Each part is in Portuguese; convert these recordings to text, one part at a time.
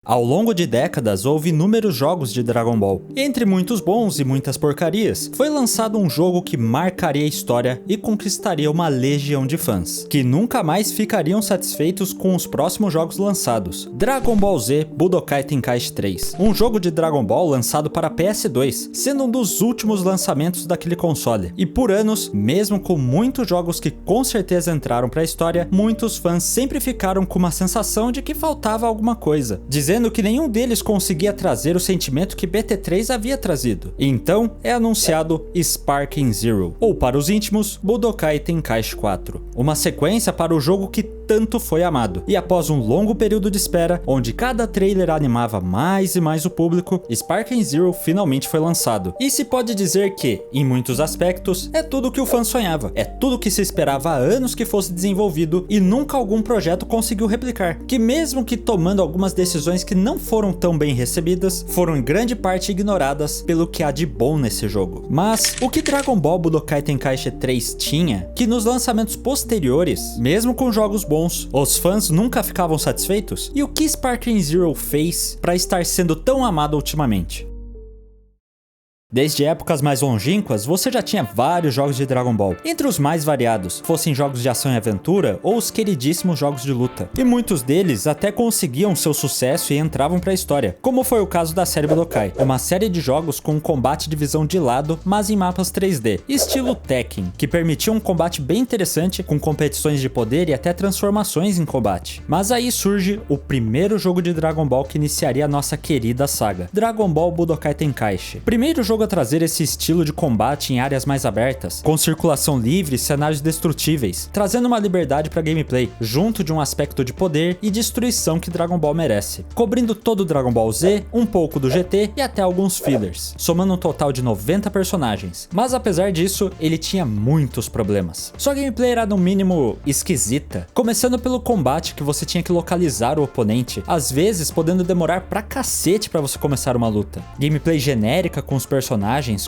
Ao longo de décadas, houve inúmeros jogos de Dragon Ball. Entre muitos bons e muitas porcarias, foi lançado um jogo que marcaria a história e conquistaria uma legião de fãs, que nunca mais ficariam satisfeitos com os próximos jogos lançados. Dragon Ball Z Budokai Tenkaichi 3, um jogo de Dragon Ball lançado para PS2, sendo um dos últimos lançamentos daquele console. E por anos, mesmo com muitos jogos que com certeza entraram para a história, muitos fãs sempre ficaram com uma sensação de que faltava alguma coisa, dizendo que nenhum deles conseguia trazer o sentimento que BT3 havia trazido. E então é anunciado Sparking Zero, ou para os íntimos, Budokai Tenkaichi 4, uma sequência para o jogo que tanto foi amado. E após um longo período de espera, onde cada trailer animava mais e mais o público, Sparking Zero finalmente foi lançado. E se pode dizer que, em muitos aspectos, é tudo o que o fã sonhava, é tudo que se esperava há anos que fosse desenvolvido e nunca algum projeto conseguiu replicar, que mesmo que tomando algumas decisões que não foram tão bem recebidas, foram em grande parte ignoradas pelo que há de bom nesse jogo. Mas o que Dragon Ball Budokai Tenkaichi 3 tinha, que nos lançamentos posteriores, mesmo com jogos bons, os fãs nunca ficavam satisfeitos? E o que Sparking Zero fez para estar sendo tão amado ultimamente? Desde épocas mais longínquas, você já tinha vários jogos de Dragon Ball, entre os mais variados, fossem jogos de ação e aventura ou os queridíssimos jogos de luta. E muitos deles até conseguiam seu sucesso e entravam para a história, como foi o caso da série Budokai, uma série de jogos com um combate de visão de lado, mas em mapas 3D, estilo Tekken, que permitia um combate bem interessante, com competições de poder e até transformações em combate. Mas aí surge o primeiro jogo de Dragon Ball que iniciaria a nossa querida saga, Dragon Ball Budokai Tenkaichi. Primeiro jogo a trazer esse estilo de combate em áreas mais abertas, com circulação livre e cenários destrutíveis, trazendo uma liberdade para gameplay, junto de um aspecto de poder e destruição que Dragon Ball merece, cobrindo todo o Dragon Ball Z, um pouco do GT e até alguns fillers, somando um total de 90 personagens. Mas apesar disso, ele tinha muitos problemas. Sua gameplay era no mínimo esquisita, começando pelo combate que você tinha que localizar o oponente, às vezes podendo demorar pra cacete pra você começar uma luta. Gameplay genérica com os personagens,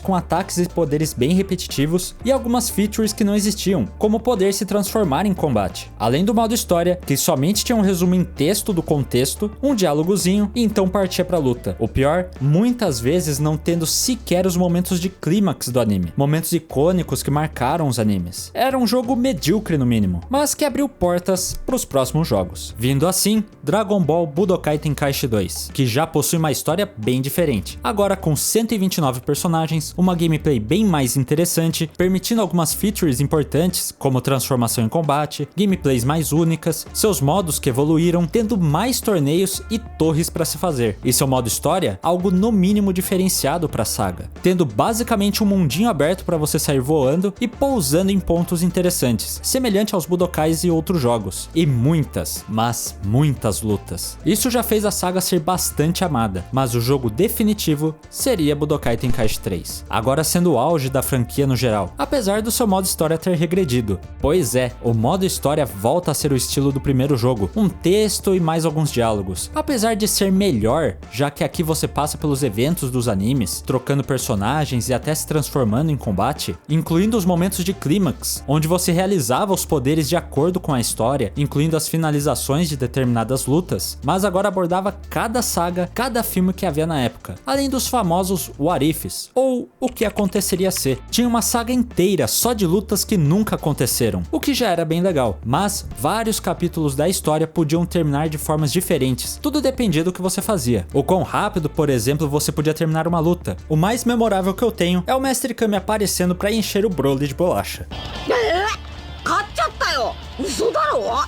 com ataques e poderes bem repetitivos e algumas features que não existiam, como poder se transformar em combate. Além do modo história, que somente tinha um resumo em texto do contexto, um diálogozinho e então partia pra luta. O pior, muitas vezes não tendo sequer os momentos de clímax do anime, momentos icônicos que marcaram os animes. Era um jogo medíocre no mínimo, mas que abriu portas pros próximos jogos. Vindo assim, Dragon Ball Budokai Tenkaichi 2, que já possui uma história bem diferente, agora com 129 personagens, uma gameplay bem mais interessante, permitindo algumas features importantes, como transformação em combate, gameplays mais únicas, seus modos que evoluíram, tendo mais torneios e torres para se fazer, e seu modo história, algo no mínimo diferenciado para a saga, tendo basicamente um mundinho aberto para você sair voando e pousando em pontos interessantes, semelhante aos Budokais e outros jogos, e muitas, mas muitas lutas. Isso já fez a saga ser bastante amada, mas o jogo definitivo seria Budokai Tenkaichi 3, agora sendo o auge da franquia no geral, apesar do seu modo história ter regredido. Pois é, o modo história volta a ser o estilo do primeiro jogo, um texto e mais alguns diálogos, apesar de ser melhor, já que aqui você passa pelos eventos dos animes, trocando personagens e até se transformando em combate, incluindo os momentos de clímax, onde você realizava os poderes de acordo com a história, incluindo as finalizações de determinadas lutas, mas agora abordava cada saga, cada filme que havia na época, além dos famosos What Ifs, ou o que aconteceria se. Tinha uma saga inteira só de lutas que nunca aconteceram, o que já era bem legal, mas vários capítulos da história podiam terminar de formas diferentes, tudo dependia do que você fazia. O quão rápido, por exemplo, você podia terminar uma luta. O mais memorável que eu tenho é o Mestre Kami aparecendo para encher o Broly de bolacha.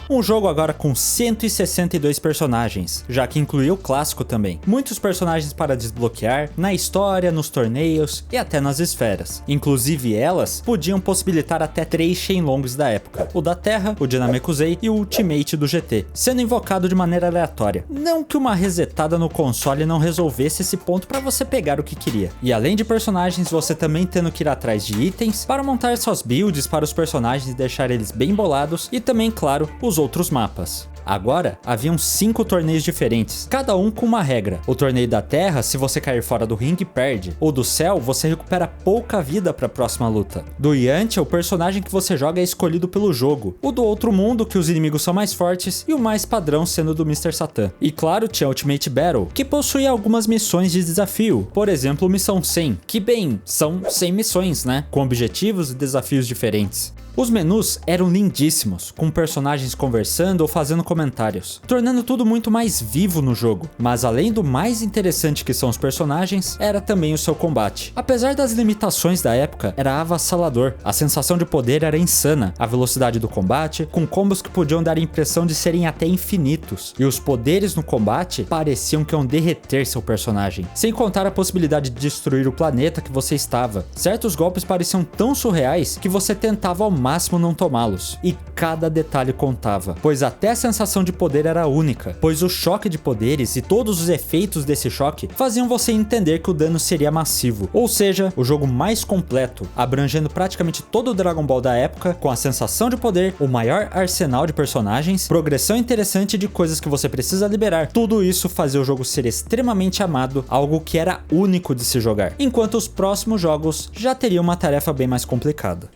Um jogo agora com 162 personagens, já que incluiu o clássico também. Muitos personagens para desbloquear, na história, nos torneios e até nas esferas. Inclusive elas podiam possibilitar até 3 Shenlongs da época, o da Terra, o de Namekusei e o Ultimate do GT, sendo invocado de maneira aleatória. Não que uma resetada no console não resolvesse esse ponto para você pegar o que queria. E além de personagens, você também tendo que ir atrás de itens para montar suas builds para os personagens e deixar eles bem bolados, e também, claro, os outros mapas. Agora, haviam 5 torneios diferentes, cada um com uma regra. O torneio da Terra, se você cair fora do ringue, perde. O do Céu, você recupera pouca vida para a próxima luta. Do Yantia, o personagem que você joga é escolhido pelo jogo. O do Outro Mundo, que os inimigos são mais fortes, e o mais padrão sendo do Mr. Satan. E claro, tinha Ultimate Battle, que possuía algumas missões de desafio. Por exemplo, Missão 100, que bem, são 100 missões, né? Com objetivos e desafios diferentes. Os menus eram lindíssimos, com personagens conversando ou fazendo comentários, tornando tudo muito mais vivo no jogo. Mas além do mais interessante que são os personagens, era também o seu combate. Apesar das limitações da época, era avassalador. A sensação de poder era insana, a velocidade do combate, com combos que podiam dar a impressão de serem até infinitos. E os poderes no combate pareciam que iam derreter seu personagem, sem contar a possibilidade de destruir o planeta que você estava. Certos golpes pareciam tão surreais que você tentava ao máximo não tomá-los, e cada detalhe contava, pois até a sensação de poder era única, pois o choque de poderes e todos os efeitos desse choque faziam você entender que o dano seria massivo, ou seja, o jogo mais completo, abrangendo praticamente todo o Dragon Ball da época, com a sensação de poder, o maior arsenal de personagens, progressão interessante de coisas que você precisa liberar. Tudo isso fazia o jogo ser extremamente amado, algo que era único de se jogar, enquanto os próximos jogos já teriam uma tarefa bem mais complicada.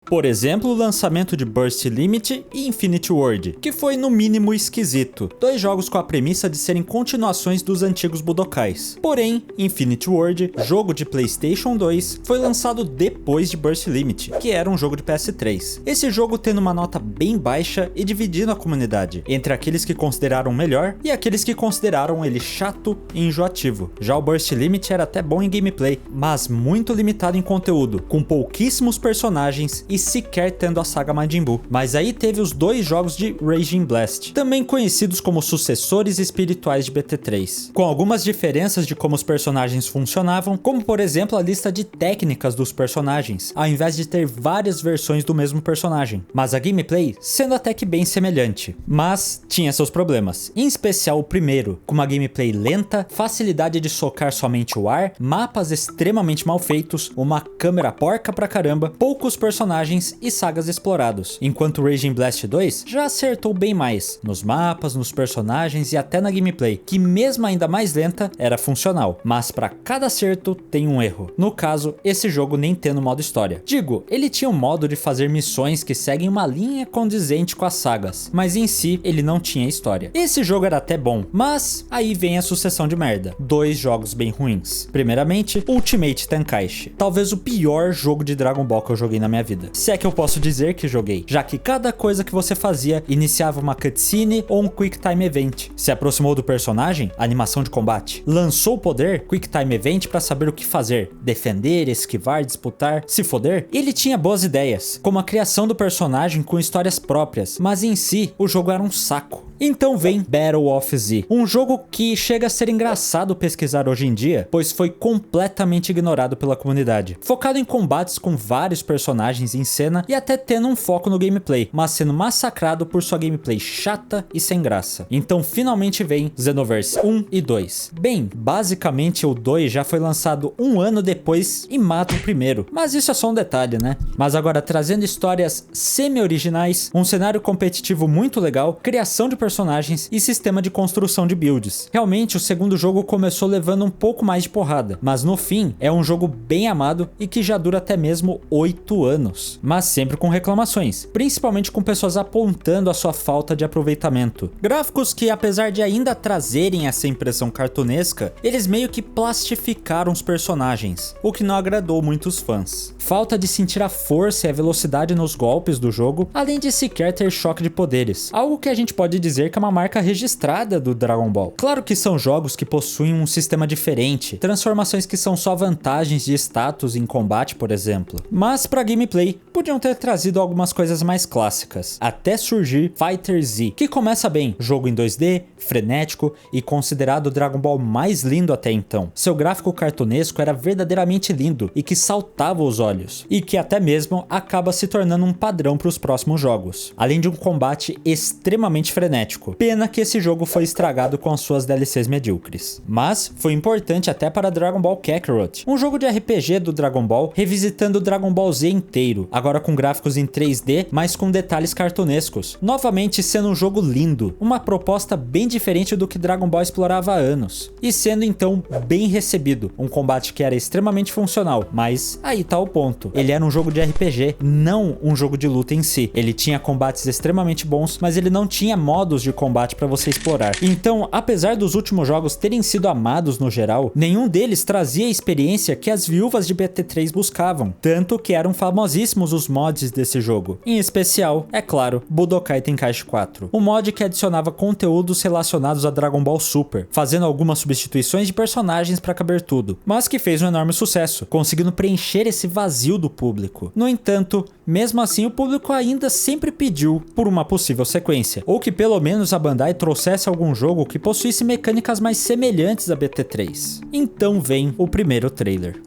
Por exemplo, o lançamento de Burst Limit e Infinity Ward, que foi no mínimo esquisito, 2 jogos com a premissa de serem continuações dos antigos Budokais. Porém, Infinity Ward, jogo de PlayStation 2, foi lançado depois de Burst Limit, que era um jogo de PS3. Esse jogo tendo uma nota bem baixa e dividindo a comunidade, entre aqueles que consideraram melhor e aqueles que consideraram ele chato e enjoativo. Já o Burst Limit era até bom em gameplay, mas muito limitado em conteúdo, com pouquíssimos personagens e sequer tendo a saga Majin Buu. Mas aí teve os 2 jogos de Raging Blast, também conhecidos como sucessores espirituais de BT3, com algumas diferenças de como os personagens funcionavam, como por exemplo a lista de técnicas dos personagens, ao invés de ter várias versões do mesmo personagem, mas a gameplay sendo até que bem semelhante. Mas tinha seus problemas, em especial o primeiro, com uma gameplay lenta, facilidade de socar somente o ar, mapas extremamente mal feitos, uma câmera porca pra caramba, poucos personagens e sagas explorados, enquanto Raging Blast 2 já acertou bem mais, nos mapas, nos personagens e até na gameplay, que mesmo ainda mais lenta, era funcional, mas para cada acerto tem um erro. No caso, esse jogo nem tendo modo história. Digo, ele tinha um modo de fazer missões que seguem uma linha condizente com as sagas, mas em si ele não tinha história. Esse jogo era até bom, mas aí vem a sucessão de merda. 2 jogos bem ruins. Primeiramente, Ultimate Tenkaichi, talvez o pior jogo de Dragon Ball que eu joguei na minha vida. Se é que eu posso dizer que joguei, já que cada coisa que você fazia iniciava uma cutscene ou um Quick Time Event. Se aproximou do personagem, animação de combate. Lançou o poder, Quick Time Event para saber o que fazer, defender, esquivar, disputar, se foder. Ele tinha boas ideias, como a criação do personagem com histórias próprias, mas em si, o jogo era um saco. Então vem Battle of Z, um jogo que chega a ser engraçado pesquisar hoje em dia, pois foi completamente ignorado pela comunidade. Focado em combates com vários personagens em cena e até tendo um foco no gameplay, mas sendo massacrado por sua gameplay chata e sem graça. Então finalmente vem Xenoverse 1 e 2. Bem, basicamente o 2 já foi lançado um ano depois e mata o primeiro, mas isso é só um detalhe, né? Mas agora trazendo histórias semi-originais, um cenário competitivo muito legal, criação de personagens e sistema de construção de builds. Realmente o segundo jogo começou levando um pouco mais de porrada, mas no fim é um jogo bem amado e que já dura até mesmo 8 anos, mas sempre com reclamações, principalmente com pessoas apontando a sua falta de aproveitamento. Gráficos que, apesar de ainda trazerem essa impressão cartunesca, eles meio que plastificaram os personagens, o que não agradou muitos fãs. Falta de sentir a força e a velocidade nos golpes do jogo, além de sequer ter choque de poderes, algo que a gente pode dizer que é uma marca registrada do Dragon Ball. Claro que são jogos que possuem um sistema diferente, transformações que são só vantagens de status em combate, por exemplo, mas para gameplay podiam ter trazido algumas coisas mais clássicas, até surgir Fighter Z, que começa bem, jogo em 2D, frenético e considerado o Dragon Ball mais lindo até então. Seu gráfico cartunesco era verdadeiramente lindo e que saltava os olhos, e que até mesmo acaba se tornando um padrão para os próximos jogos, além de um combate extremamente frenético. frenético. Pena que esse jogo foi estragado com as suas DLCs medíocres. Mas foi importante até para Dragon Ball Kakarot, um jogo de RPG do Dragon Ball revisitando o Dragon Ball Z inteiro, agora com gráficos em 3D, mas com detalhes cartunescos. Novamente sendo um jogo lindo, uma proposta bem diferente do que Dragon Ball explorava há anos. E sendo então bem recebido, um combate que era extremamente funcional, mas aí tá o ponto. Ele era um jogo de RPG, não um jogo de luta em si. Ele tinha combates extremamente bons, mas ele não tinha modos de combate para você explorar. Então, apesar dos últimos jogos terem sido amados no geral, nenhum deles trazia a experiência que as viúvas de BT3 buscavam, tanto que eram famosíssimos os mods desse jogo. Em especial, é claro, Budokai Tenkaichi 4, um mod que adicionava conteúdos relacionados a Dragon Ball Super, fazendo algumas substituições de personagens para caber tudo, mas que fez um enorme sucesso, conseguindo preencher esse vazio do público. No entanto, mesmo assim o público ainda sempre pediu por uma possível sequência, ou que pelo menos a Bandai trouxesse algum jogo que possuísse mecânicas mais semelhantes a BT3. Então vem o primeiro trailer.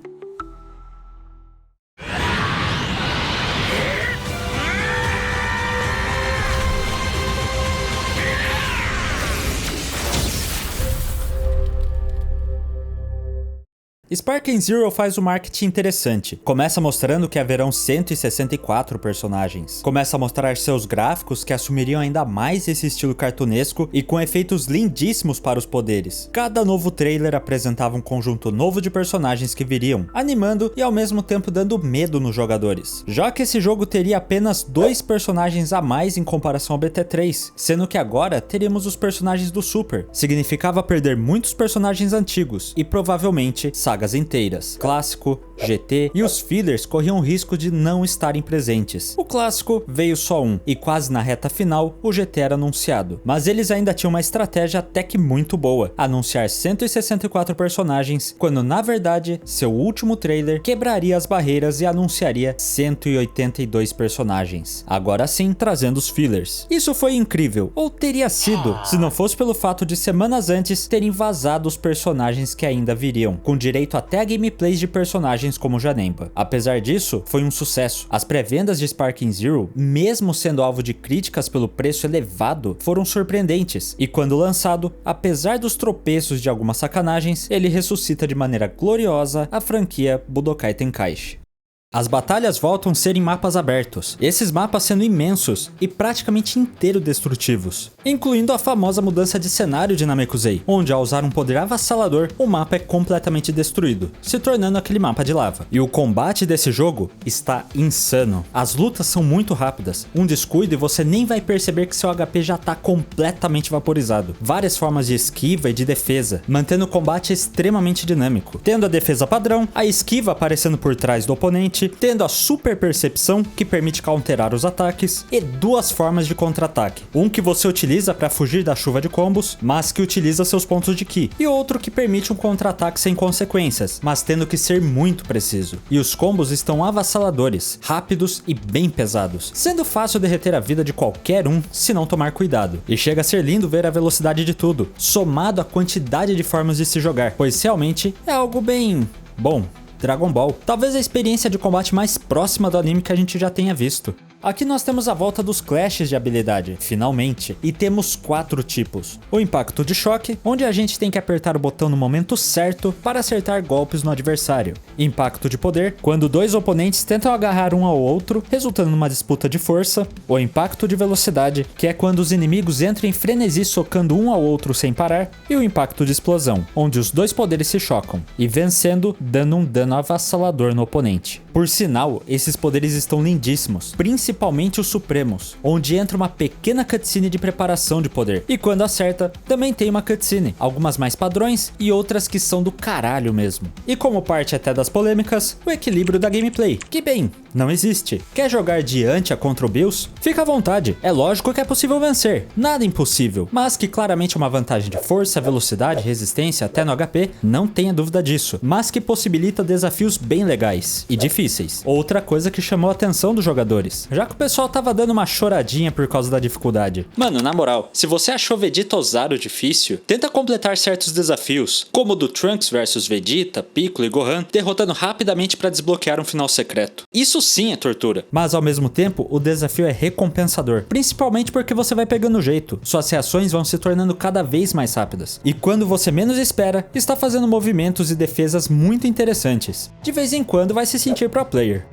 Sparking Zero faz um marketing interessante. Começa mostrando que haverão 164 personagens. Começa a mostrar seus gráficos que assumiriam ainda mais esse estilo cartunesco e com efeitos lindíssimos para os poderes. Cada novo trailer apresentava um conjunto novo de personagens que viriam, animando e ao mesmo tempo dando medo nos jogadores. Já que esse jogo teria apenas 2 personagens a mais em comparação ao BT3, sendo que agora teríamos os personagens do Super. Significava perder muitos personagens antigos e provavelmente sagas inteiras. Clássico, GT e os fillers corriam o risco de não estarem presentes. O clássico veio só um, e quase na reta final o GT era anunciado. Mas eles ainda tinham uma estratégia até que muito boa, anunciar 164 personagens, quando na verdade seu último trailer quebraria as barreiras e anunciaria 182 personagens. Agora sim, trazendo os fillers. Isso foi incrível, ou teria sido, se não fosse pelo fato de semanas antes terem vazado os personagens que ainda viriam, com direito até a gameplays de personagens como Janemba. Apesar disso, foi um sucesso. As pré-vendas de Sparking Zero, mesmo sendo alvo de críticas pelo preço elevado, foram surpreendentes, e quando lançado, apesar dos tropeços de algumas sacanagens, ele ressuscita de maneira gloriosa a franquia Budokai Tenkaichi. As batalhas voltam a ser em mapas abertos, esses mapas sendo imensos e praticamente inteiro destrutivos, incluindo a famosa mudança de cenário de Namekusei, onde ao usar um poder avassalador, o mapa é completamente destruído, se tornando aquele mapa de lava. E o combate desse jogo está insano. As lutas são muito rápidas, um descuido e você nem vai perceber que seu HP já está completamente vaporizado. Várias formas de esquiva e de defesa, mantendo o combate extremamente dinâmico, tendo a defesa padrão, a esquiva aparecendo por trás do oponente, tendo a super percepção que permite counterar os ataques e 2 formas de contra-ataque, um que você utiliza para fugir da chuva de combos, mas que utiliza seus pontos de ki, e outro que permite um contra-ataque sem consequências, mas tendo que ser muito preciso. E os combos estão avassaladores, rápidos e bem pesados, sendo fácil derreter a vida de qualquer um se não tomar cuidado. E chega a ser lindo ver a velocidade de tudo, somado à quantidade de formas de se jogar, pois realmente é algo bem bom. Dragon Ball, talvez a experiência de combate mais próxima do anime que a gente já tenha visto. Aqui nós temos a volta dos clashes de habilidade, finalmente, e temos 4 tipos. O impacto de choque, onde a gente tem que apertar o botão no momento certo para acertar golpes no adversário. Impacto de poder, quando 2 oponentes tentam agarrar um ao outro, resultando numa disputa de força. O impacto de velocidade, que é quando os inimigos entram em frenesi socando um ao outro sem parar. E o impacto de explosão, onde os 2 poderes se chocam, e vencendo, dando um dano avassalador no oponente. Por sinal, esses poderes estão lindíssimos, principalmente os supremos, onde entra uma pequena cutscene de preparação de poder, e quando acerta, também tem uma cutscene, algumas mais padrões e outras que são do caralho mesmo. E como parte até das polêmicas, o equilíbrio da gameplay, que bem, não existe. Quer jogar diante a contra o Bills? Fica à vontade, é lógico que é possível vencer, nada impossível, mas que claramente é uma vantagem de força, velocidade, resistência até no HP, não tenha dúvida disso, mas que possibilita desafios bem legais e difíceis. Outra coisa que chamou a atenção dos jogadores, já que o pessoal tava dando uma choradinha por causa da dificuldade. Mano, na moral, se você achou Vegeta Ozaru difícil, tenta completar certos desafios, como o do Trunks vs Vegeta, Piccolo e Gohan, derrotando rapidamente para desbloquear um final secreto. Isso Isso sim é tortura. Mas ao mesmo tempo, o desafio é recompensador, principalmente porque você vai pegando o jeito. Suas reações vão se tornando cada vez mais rápidas. E quando você menos espera, está fazendo movimentos e defesas muito interessantes. De vez em quando vai se sentir pro player.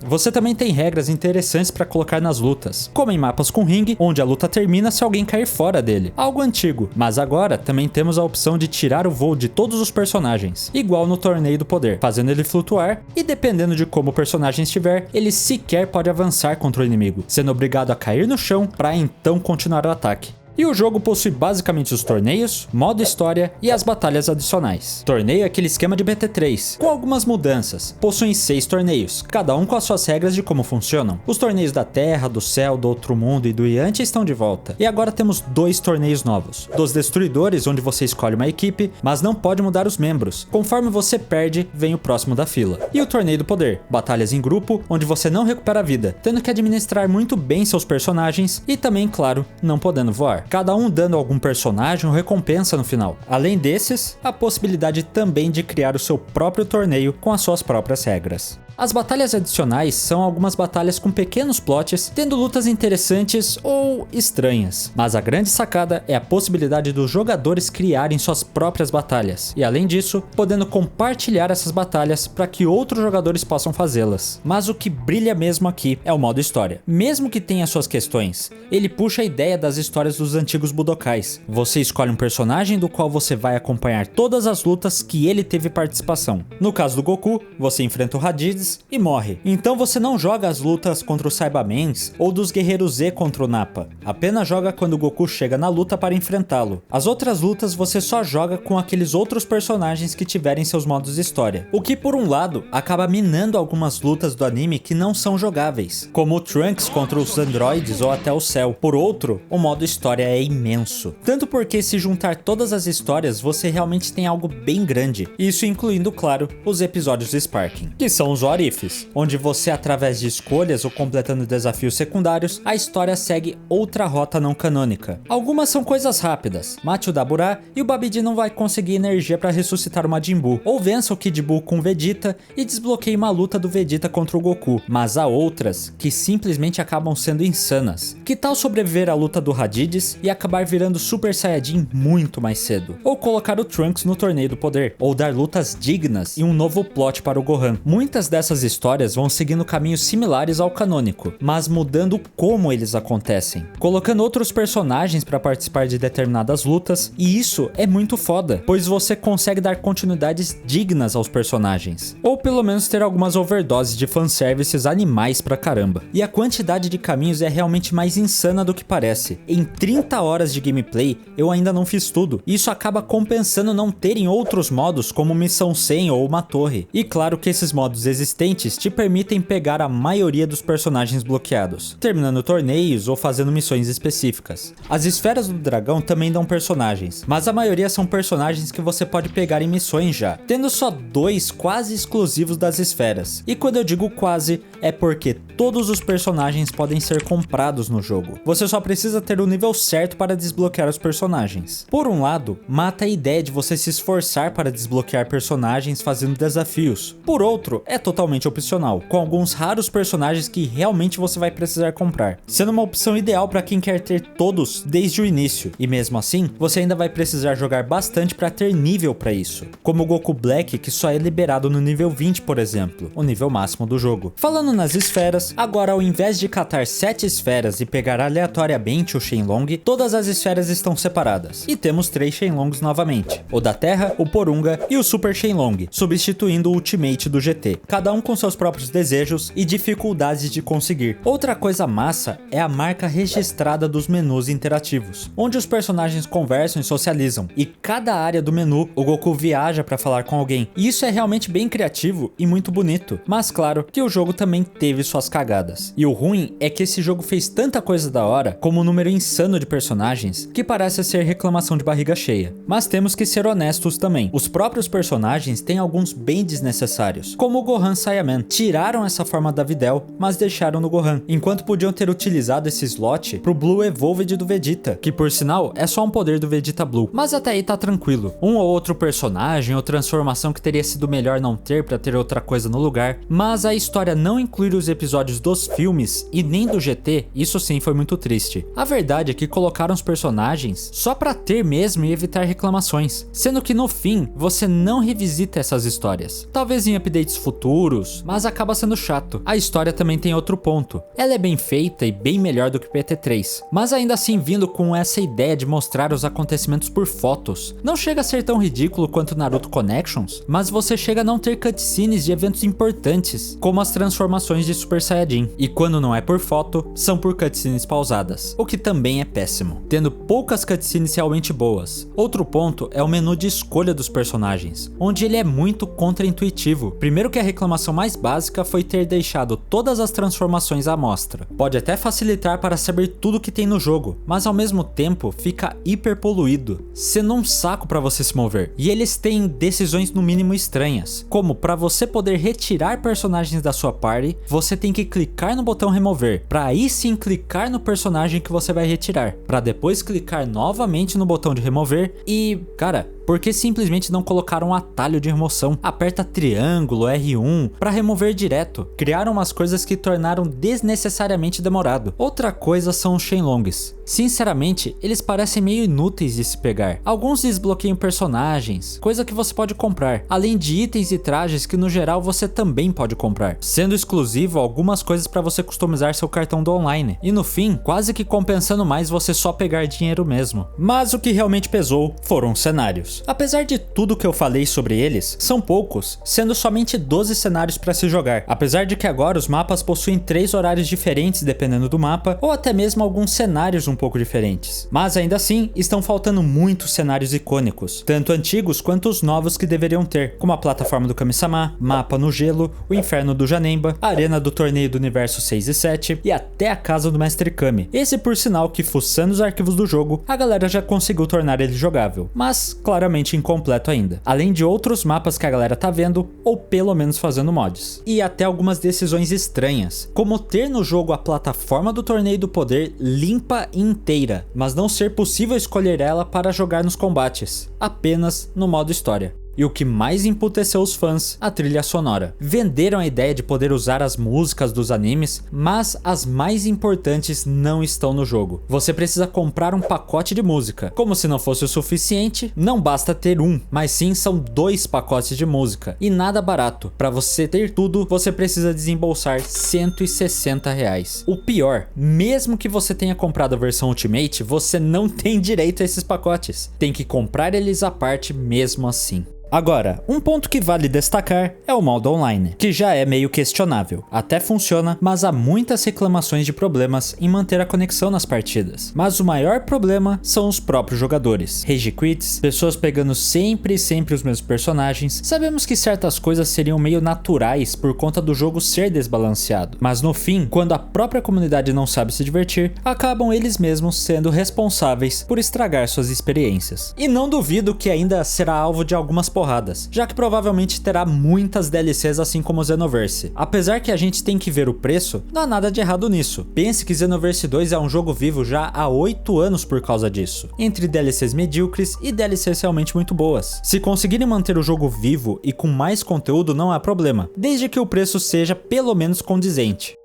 Você também tem regras interessantes para colocar nas lutas, como em mapas com ringue, onde a luta termina se alguém cair fora dele, algo antigo, mas agora também temos a opção de tirar o voo de todos os personagens, igual no Torneio do Poder, fazendo ele flutuar e dependendo de como o personagem estiver, ele sequer pode avançar contra o inimigo, sendo obrigado a cair no chão para então continuar o ataque. E o jogo possui basicamente os torneios, modo história e as batalhas adicionais. Torneio é aquele esquema de BT3, com algumas mudanças. Possuem 6 torneios, cada um com as suas regras de como funcionam. Os torneios da Terra, do Céu, do Outro Mundo e do Yantia estão de volta. E agora temos 2 torneios novos. Dos Destruidores, onde você escolhe uma equipe, mas não pode mudar os membros. Conforme você perde, vem o próximo da fila. E o Torneio do Poder, batalhas em grupo, onde você não recupera a vida, tendo que administrar muito bem seus personagens e também, claro, não podendo voar. Cada um dando algum personagem ou recompensa no final. Além desses, a possibilidade também de criar o seu próprio torneio com as suas próprias regras. As batalhas adicionais são algumas batalhas com pequenos plots, tendo lutas interessantes ou estranhas. Mas a grande sacada é a possibilidade dos jogadores criarem suas próprias batalhas. E além disso, podendo compartilhar essas batalhas para que outros jogadores possam fazê-las. Mas o que brilha mesmo aqui é o modo história. Mesmo que tenha suas questões, ele puxa a ideia das histórias dos antigos Budokais. Você escolhe um personagem do qual você vai acompanhar todas as lutas que ele teve participação. No caso do Goku, você enfrenta o Raditz e morre. Então você não joga as lutas contra os Saibamens ou dos Guerreiros Z contra o Nappa. Apenas joga quando o Goku chega na luta para enfrentá-lo. As outras lutas você só joga com aqueles outros personagens que tiverem seus modos de história. O que por um lado acaba minando algumas lutas do anime que não são jogáveis, como o Trunks contra os androides ou até o Cell. Por outro, o modo história é imenso. Tanto porque se juntar todas as histórias você realmente tem algo bem grande. Isso incluindo, claro, os episódios de Sparking, que são os What Ifs, onde você, através de escolhas ou completando desafios secundários, a história segue outra rota não canônica. Algumas são coisas rápidas, mate o Dabura e o Babidi não vai conseguir energia para ressuscitar o Majin Buu, ou vença o Kid Buu com Vegeta e desbloqueie uma luta do Vegeta contra o Goku. Mas há outras que simplesmente acabam sendo insanas. Que tal sobreviver à luta do Raditz e acabar virando Super Saiyajin muito mais cedo? Ou colocar o Trunks no Torneio do Poder, ou dar lutas dignas e um novo plot para o Gohan. Muitas dessas histórias vão seguindo caminhos similares ao canônico, mas mudando como eles acontecem, colocando outros personagens para participar de determinadas lutas, e isso é muito foda, pois você consegue dar continuidades dignas aos personagens, ou pelo menos ter algumas overdoses de fanservices animais pra caramba. E a quantidade de caminhos é realmente mais insana do que parece. Em 30 horas de gameplay, eu ainda não fiz tudo, e isso acaba compensando não terem outros modos como Missão 100 ou uma torre. E claro que esses modos existentes te permitem pegar a maioria dos personagens bloqueados, terminando torneios ou fazendo missões específicas. As esferas do dragão também dão personagens, mas a maioria são personagens que você pode pegar em missões já, tendo só 2 quase exclusivos das esferas. E quando eu digo quase, é porque todos os personagens podem ser comprados no jogo. Você só precisa ter o nível certo para desbloquear os personagens. Por um lado, mata a ideia de você se esforçar para desbloquear personagens fazendo desafios. Por outro, é totalmente opcional, com alguns raros personagens que realmente você vai precisar comprar, sendo uma opção ideal para quem quer ter todos desde o início. E mesmo assim, você ainda vai precisar jogar bastante para ter nível para isso, como o Goku Black, que só é liberado no nível 20, por exemplo, o nível máximo do jogo. Falando nas esferas, agora ao invés de catar 7 esferas e pegar aleatoriamente o Shenlong, todas as esferas estão separadas, e temos 3 Shenlongs novamente, o da Terra, o Porunga e o Super Shenlong, substituindo o Ultimate do GT, cada um com seus próprios desejos e dificuldades de conseguir. Outra coisa massa é a marca registrada dos menus interativos, onde os personagens conversam e socializam, e cada área do menu o Goku viaja para falar com alguém. E isso é realmente bem criativo e muito bonito, mas claro que o jogo também teve suas cagadas. E o ruim é que esse jogo fez tanta coisa da hora, como um número insano de personagens, que parece ser reclamação de barriga cheia. Mas temos que ser honestos também, os próprios personagens têm alguns bem desnecessários, como o Gohan Saiyaman. Tiraram essa forma da Videl, mas deixaram no Gohan, enquanto podiam ter utilizado esse slot pro Blue Evolved do Vegeta, que por sinal é só um poder do Vegeta Blue, mas até aí tá tranquilo. Um ou outro personagem ou transformação que teria sido melhor não ter pra ter outra coisa no lugar, mas a história não incluir os episódios dos filmes e nem do GT, isso sim foi muito triste. A verdade é que colocaram os personagens só pra ter mesmo e evitar reclamações, sendo que no fim você não revisita essas histórias. Talvez em updates futuros, mas acaba sendo chato. A história também tem outro ponto. Ela é bem feita e bem melhor do que PT3, mas ainda assim vindo com essa ideia de mostrar os acontecimentos por fotos. Não chega a ser tão ridículo quanto Naruto Connections, mas você chega a não ter cutscenes de eventos importantes, como as transformações de Super Saiyajin. E quando não é por foto, são por cutscenes pausadas, o que também é péssimo, tendo poucas cutscenes realmente boas. Outro ponto é o menu de escolha dos personagens, onde ele é muito contra-intuitivo. Primeiro que a reclamação mais básica foi ter deixado todas as transformações à mostra. Pode até facilitar para saber tudo que tem no jogo, mas ao mesmo tempo fica hiper poluído, sendo um saco para você se mover. E eles têm decisões no mínimo estranhas, como para você poder retirar personagens da sua party, você tem que clicar no botão remover, para aí sim clicar no personagem que você vai retirar, para depois clicar novamente no botão de remover e, cara, por que simplesmente não colocaram um atalho de remoção? Aperta triângulo, R1 para remover direto. Criaram umas coisas que tornaram desnecessariamente demorado. Outra coisa são os Shenlongs. Sinceramente, eles parecem meio inúteis de se pegar. Alguns desbloqueiam personagens, coisa que você pode comprar, além de itens e trajes que no geral você também pode comprar, sendo exclusivo algumas coisas para você customizar seu cartão do online. E no fim, quase que compensando mais você só pegar dinheiro mesmo. Mas o que realmente pesou foram os cenários. Apesar de tudo que eu falei sobre eles, são poucos, sendo somente 12 cenários para se jogar, apesar de que agora os mapas possuem 3 horários diferentes dependendo do mapa, ou até mesmo alguns cenários um pouco diferentes. Mas ainda assim, estão faltando muitos cenários icônicos, tanto antigos quanto os novos que deveriam ter, como a plataforma do Kami-sama, mapa no gelo, o inferno do Janemba, a arena do torneio do universo 6 e 7 e até a casa do Mestre Kami. Esse por sinal que, fuçando os arquivos do jogo, a galera já conseguiu tornar ele jogável, mas claramente incompleto ainda, além de outros mapas que a galera tá vendo, ou pelo menos fazendo mods. E até algumas decisões estranhas, como ter no jogo a plataforma do torneio do poder limpa e inteira, mas não ser possível escolher ela para jogar nos combates, apenas no modo história. E o que mais emputeceu os fãs, a trilha sonora. Venderam a ideia de poder usar as músicas dos animes, mas as mais importantes não estão no jogo. Você precisa comprar um pacote de música. Como se não fosse o suficiente, não basta ter um, mas sim são 2 pacotes de música. E nada barato. Para você ter tudo, você precisa desembolsar R$160. O pior, mesmo que você tenha comprado a versão Ultimate, você não tem direito a esses pacotes. Tem que comprar eles à parte mesmo assim. Agora, um ponto que vale destacar é o modo online, que já é meio questionável. Até funciona, mas há muitas reclamações de problemas em manter a conexão nas partidas. Mas o maior problema são os próprios jogadores. Rage quits, pessoas pegando sempre os mesmos personagens. Sabemos que certas coisas seriam meio naturais por conta do jogo ser desbalanceado. Mas no fim, quando a própria comunidade não sabe se divertir, acabam eles mesmos sendo responsáveis por estragar suas experiências. E não duvido que ainda será alvo de algumas porradas, já que provavelmente terá muitas DLCs assim como o Xenoverse. Apesar que a gente tem que ver o preço, não há nada de errado nisso. Pense que Xenoverse 2 é um jogo vivo já há 8 anos por causa disso, entre DLCs medíocres e DLCs realmente muito boas. Se conseguirem manter o jogo vivo e com mais conteúdo não há problema, desde que o preço seja pelo menos condizente.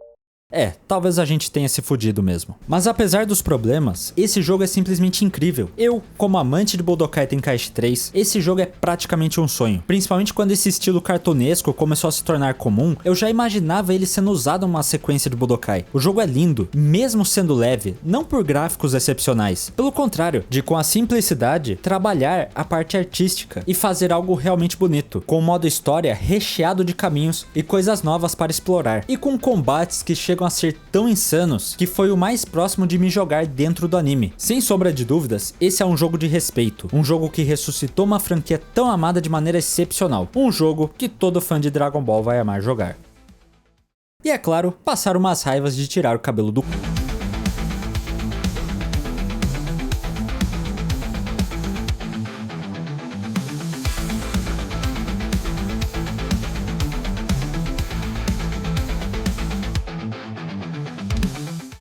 Talvez a gente tenha se fudido mesmo. Mas apesar dos problemas, esse jogo é simplesmente incrível. Eu, como amante de Budokai Tenkaichi 3, esse jogo é praticamente um sonho. Principalmente quando esse estilo cartunesco começou a se tornar comum, eu já imaginava ele sendo usado em uma sequência de Budokai. O jogo é lindo, mesmo sendo leve, não por gráficos excepcionais. Pelo contrário, de com a simplicidade, trabalhar a parte artística e fazer algo realmente bonito, com o modo história recheado de caminhos e coisas novas para explorar, e com combates que chegam a ser tão insanos que foi o mais próximo de me jogar dentro do anime. Sem sombra de dúvidas, esse é um jogo de respeito, um jogo que ressuscitou uma franquia tão amada de maneira excepcional, um jogo que todo fã de Dragon Ball vai amar jogar. E é claro, passar umas raivas de tirar o cabelo do cu.